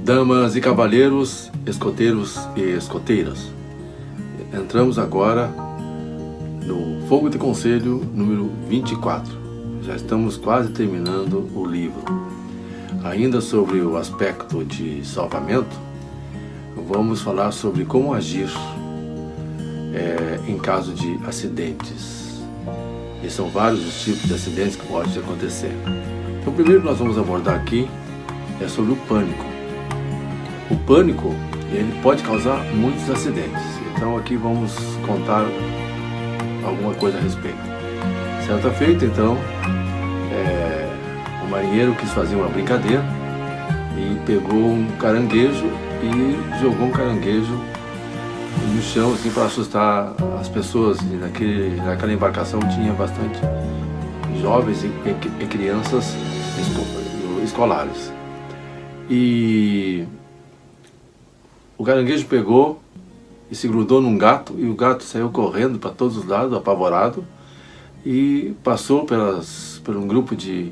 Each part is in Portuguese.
Damas e cavalheiros, escoteiros e escoteiras, entramos agora no Fogo de Conselho número 24. Já estamos quase terminando o livro. Ainda sobre o aspecto de salvamento, vamos falar sobre como agir em caso de acidentes. E são vários os tipos de acidentes que podem acontecer. Então, o primeiro que nós vamos abordar aqui é sobre o pânico. O pânico, ele pode causar muitos acidentes. Então aqui vamos contar alguma coisa a respeito. Certa feita, então, o marinheiro quis fazer uma brincadeira e pegou um caranguejo e jogou um caranguejo no chão, assim, para assustar as pessoas. E naquela embarcação tinha bastante jovens e crianças escolares. E o caranguejo pegou e se grudou num gato, e o gato saiu correndo para todos os lados, apavorado, e passou por um grupo de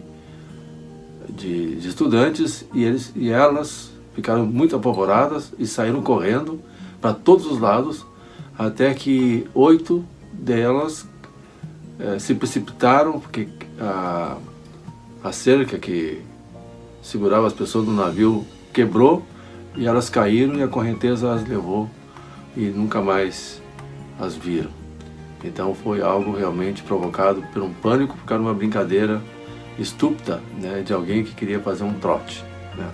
estudantes, e elas ficaram muito apavoradas e saíram correndo para todos os lados, até que 8 delas se precipitaram, porque a cerca que segurava as pessoas do navio quebrou, e elas caíram e a correnteza as levou e nunca mais as viram. Então foi algo realmente provocado por um pânico, por causa de uma brincadeira estúpida, né, de alguém que queria fazer um trote, né.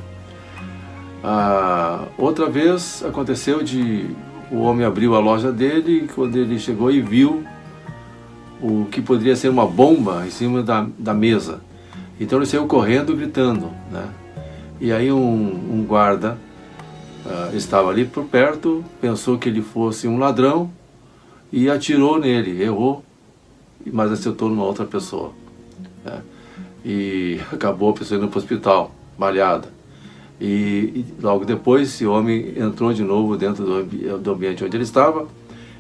Outra vez aconteceu o homem abriu a loja dele, e quando ele chegou e viu o que poderia ser uma bomba em cima da mesa, então ele saiu correndo gritando, né. E aí um guarda estava ali por perto, pensou que ele fosse um ladrão e atirou nele, errou, mas acertou numa outra pessoa, né? E acabou a pessoa indo para o hospital, baleada. E logo depois esse homem entrou de novo dentro do ambiente onde ele estava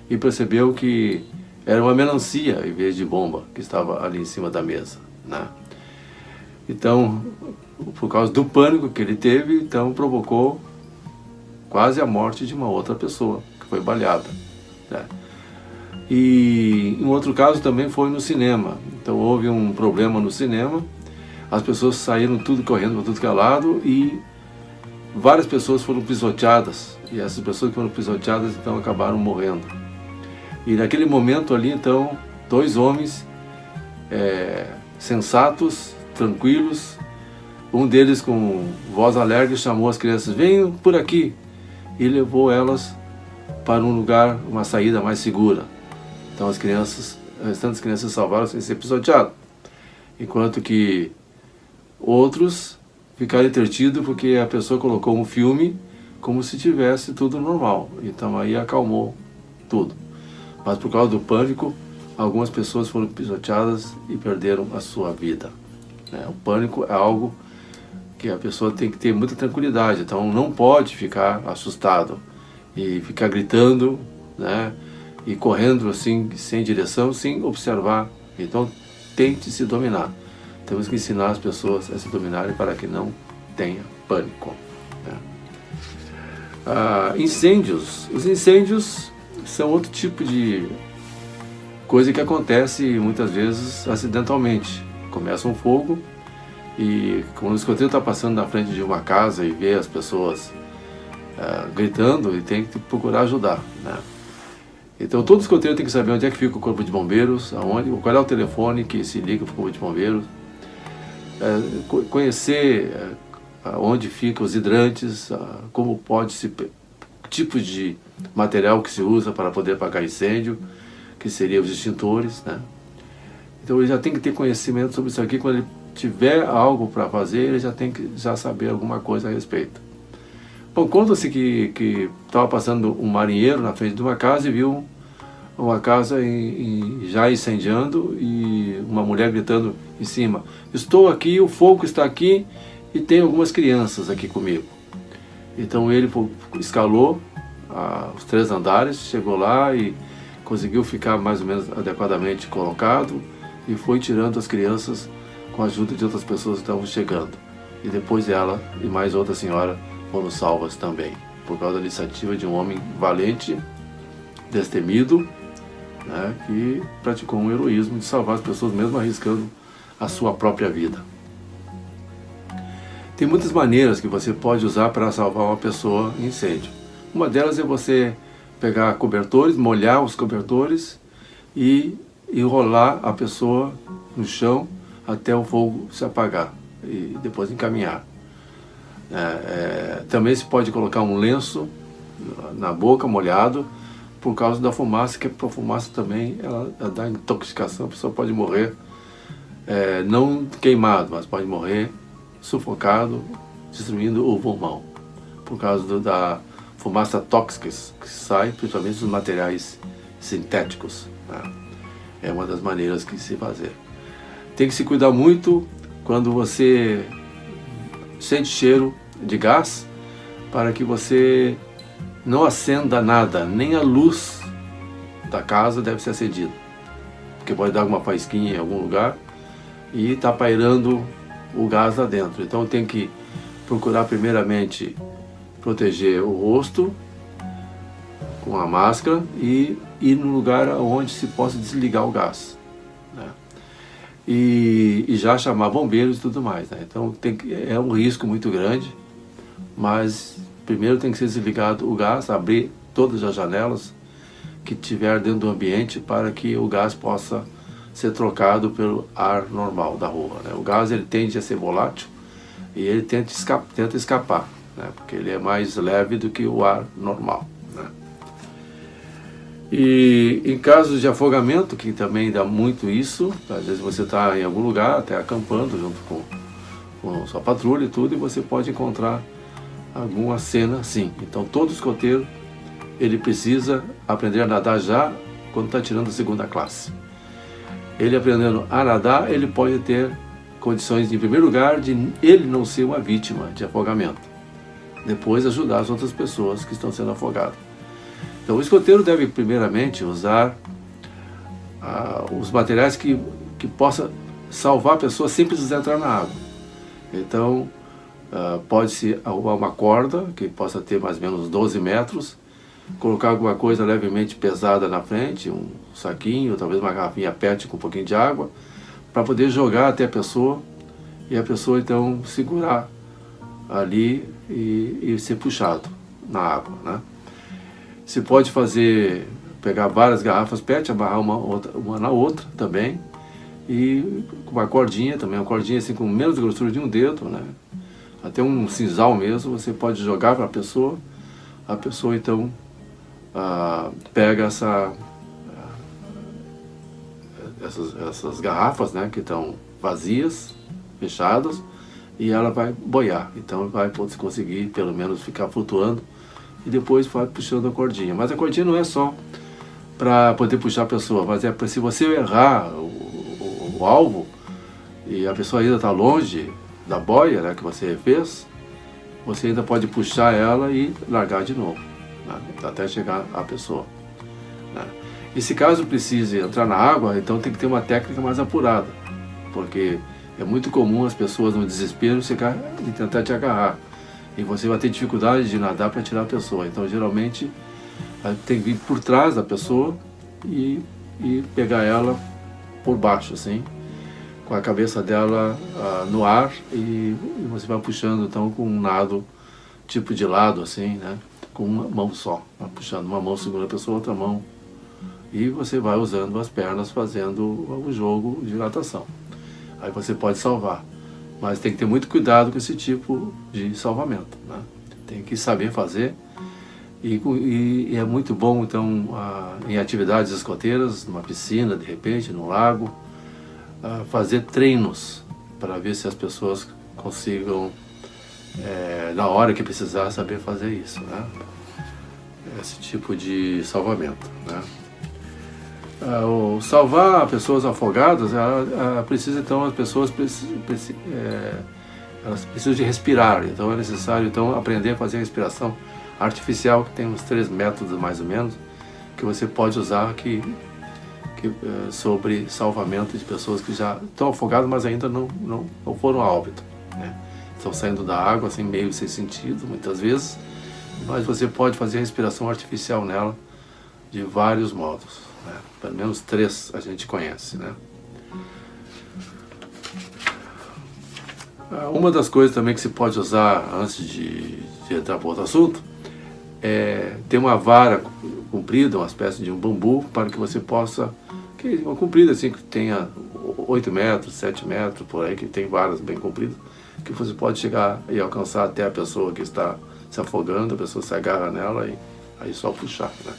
e percebeu que era uma melancia em vez de bomba que estava ali em cima da mesa, né? Então, por causa do pânico que ele teve, então provocou quase a morte de uma outra pessoa que foi baleada, né? E em outro caso também foi no cinema. Então houve um problema no cinema, as pessoas saíram tudo correndo para tudo que é lado e várias pessoas foram pisoteadas, e essas pessoas que foram pisoteadas então acabaram morrendo. E naquele momento ali então 2 homens sensatos, tranquilos, um deles com voz alegre chamou as crianças: venham por aqui, e levou elas para um lugar, uma saída mais segura. Então as restantes crianças salvaram sem ser pisoteadas, enquanto que outros ficaram entretidos porque a pessoa colocou um filme como se tivesse tudo normal, então aí acalmou tudo. Mas por causa do pânico, algumas pessoas foram pisoteadas e perderam a sua vida, né? O pânico é algo que a pessoa tem que ter muita tranquilidade, então não pode ficar assustado e ficar gritando, né, e correndo assim, sem direção, sem observar. Então tente se dominar. Temos que ensinar as pessoas a se dominarem para que não tenha pânico, né? Incêndios. Os incêndios são outro tipo de coisa que acontece muitas vezes acidentalmente. Começa um fogo, e quando o escoteiro está passando na frente de uma casa e vê as pessoas gritando, ele tem que procurar ajudar, né? Então todo escoteiro tem que saber onde é que fica o corpo de bombeiros, qual é o telefone que se liga para o corpo de bombeiros, conhecer onde ficam os hidrantes, como pode se tipos de material que se usa para poder apagar incêndio, que seriam os extintores, né? Então ele já tem que ter conhecimento sobre isso aqui. Quando ele tiver algo para fazer, ele já tem que saber alguma coisa a respeito. Bom, conta-se que estava passando um marinheiro na frente de uma casa e viu uma casa já incendiando e uma mulher gritando em cima: estou aqui, o fogo está aqui e tem algumas crianças aqui comigo. Então ele escalou os 3 andares, chegou lá e conseguiu ficar mais ou menos adequadamente colocado e foi tirando as crianças com a ajuda de outras pessoas que estavam chegando. E depois ela e mais outra senhora foram salvas também, por causa da iniciativa de um homem valente, destemido, né, que praticou um heroísmo de salvar as pessoas, mesmo arriscando a sua própria vida. Tem muitas maneiras que você pode usar para salvar uma pessoa em incêndio. Uma delas é você pegar cobertores, molhar os cobertores e enrolar a pessoa no chão até o fogo se apagar e depois encaminhar. Também se pode colocar um lenço na boca molhado por causa da fumaça, que a fumaça também ela dá intoxicação, a pessoa pode morrer, não queimado, mas pode morrer sufocado, destruindo o pulmão, por causa da fumaça tóxica que sai, principalmente dos materiais sintéticos, né? É uma das maneiras que se fazer. Tem que se cuidar muito quando você sente cheiro de gás, para que você não acenda nada, nem a luz da casa deve ser acendida, porque pode dar alguma faísquinha em algum lugar e está pairando o gás lá dentro. Então tem que procurar primeiramente proteger o rosto com a máscara e ir no lugar onde se possa desligar o gás, né? E já chamar bombeiros e tudo mais, né? Então é um risco muito grande, mas primeiro tem que ser desligado o gás, abrir todas as janelas que tiver dentro do ambiente para que o gás possa ser trocado pelo ar normal da rua, né? O gás ele tende a ser volátil e ele tenta escapar, né? Porque ele é mais leve do que o ar normal, né? E em casos de afogamento, que também dá muito isso, às vezes você está em algum lugar, até acampando junto com sua patrulha e tudo, e você pode encontrar alguma cena assim. Então todo escoteiro ele precisa aprender a nadar já quando está tirando a segunda classe. Ele aprendendo a nadar, ele pode ter condições, em primeiro lugar, de ele não ser uma vítima de afogamento. Depois ajudar as outras pessoas que estão sendo afogadas. Então o escoteiro deve primeiramente usar os materiais que possa salvar a pessoa sem precisar entrar na água. Então pode-se arrumar uma corda que possa ter mais ou menos 12 metros, colocar alguma coisa levemente pesada na frente, um saquinho, talvez uma garrafinha PET com um pouquinho de água, para poder jogar até a pessoa e a pessoa então segurar ali e ser puxado na água, né? Se pode pegar várias garrafas PET, amarrar uma na outra também, e com uma cordinha também, uma cordinha assim com menos grossura de um dedo, né? Até um sisal mesmo, você pode jogar para a pessoa então pega essas garrafas, né, que estão vazias, fechadas, e ela vai boiar, então vai conseguir pelo menos ficar flutuando e depois vai puxando a cordinha. Mas a cordinha não é só para poder puxar a pessoa, mas é para se você errar o alvo e a pessoa ainda está longe da boia, né, que você fez, você ainda pode puxar ela e largar de novo, né, até chegar a pessoa, né. E se caso precise entrar na água, então tem que ter uma técnica mais apurada, porque é muito comum as pessoas no desespero chegar e tentar te agarrar, e você vai ter dificuldade de nadar para tirar a pessoa. Então geralmente tem que vir por trás da pessoa e pegar ela por baixo, assim, com a cabeça dela no ar, e você vai puxando então com um nado tipo de lado, assim, né, com uma mão só, vai puxando, uma mão segura a pessoa, outra mão, e você vai usando as pernas fazendo o jogo de natação. Aí você pode salvar, mas tem que ter muito cuidado com esse tipo de salvamento, né? Tem que saber fazer, e é muito bom então em atividades escoteiras, numa piscina de repente, no lago, fazer treinos para ver se as pessoas consigam na hora que precisar saber fazer isso, né? Esse tipo de salvamento, né? Salvar pessoas afogadas, precisa então, as pessoas elas precisam de respirar, então é necessário então aprender a fazer a respiração artificial, que tem uns 3 métodos mais ou menos que você pode usar sobre salvamento de pessoas que já estão afogadas, mas ainda não foram a óbito, né? estão saindo da água, assim, meio sem sentido, muitas vezes, mas você pode fazer respiração artificial nela de vários modos, né? Pelo menos 3 a gente conhece, né? Uma das coisas também que se pode usar antes de entrar para outro assunto é ter uma vara comprida, uma espécie de um bambu, para que você possa, uma comprida assim, que tenha 8 metros, 7 metros, por aí, que tem varas bem compridas, que você pode chegar e alcançar até a pessoa que está se afogando, a pessoa se agarra nela e aí só puxar, né?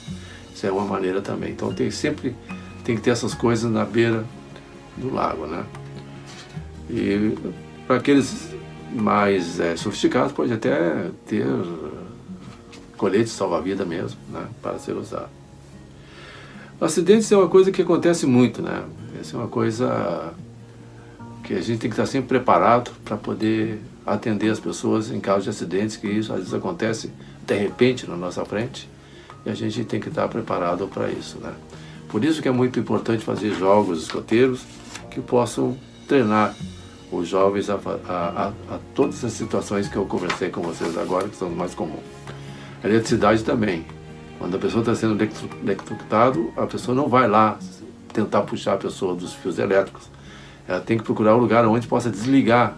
Isso é uma maneira também. Então sempre tem que ter essas coisas na beira do lago, né? E para aqueles mais sofisticados, pode até ter colete salva-vida mesmo, né, para ser usado. Acidentes é uma coisa que acontece muito, né? Essa é uma coisa que a gente tem que estar sempre preparado para poder atender as pessoas em caso de acidentes, que isso às vezes acontece de repente na nossa frente, e a gente tem que estar preparado para isso, né? Por isso que é muito importante fazer jogos escoteiros que possam treinar os jovens a todas as situações que eu conversei com vocês agora, que são mais comuns. A eletricidade também. Quando a pessoa está sendo eletrocutado, a pessoa não vai lá tentar puxar a pessoa dos fios elétricos. Ela tem que procurar um lugar onde possa desligar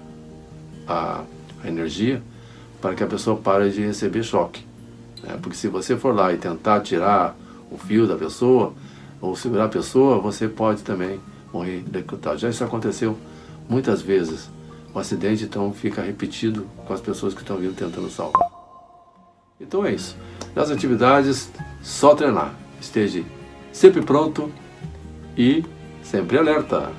a energia para que a pessoa pare de receber choque, né? Porque se você for lá e tentar tirar o fio da pessoa ou segurar a pessoa, você pode também morrer eletrocutado. Já isso aconteceu muitas vezes. O acidente então fica repetido com as pessoas que estão vindo tentando salvar. Então é isso. Nas atividades, só treinar. Esteja sempre pronto e sempre alerta.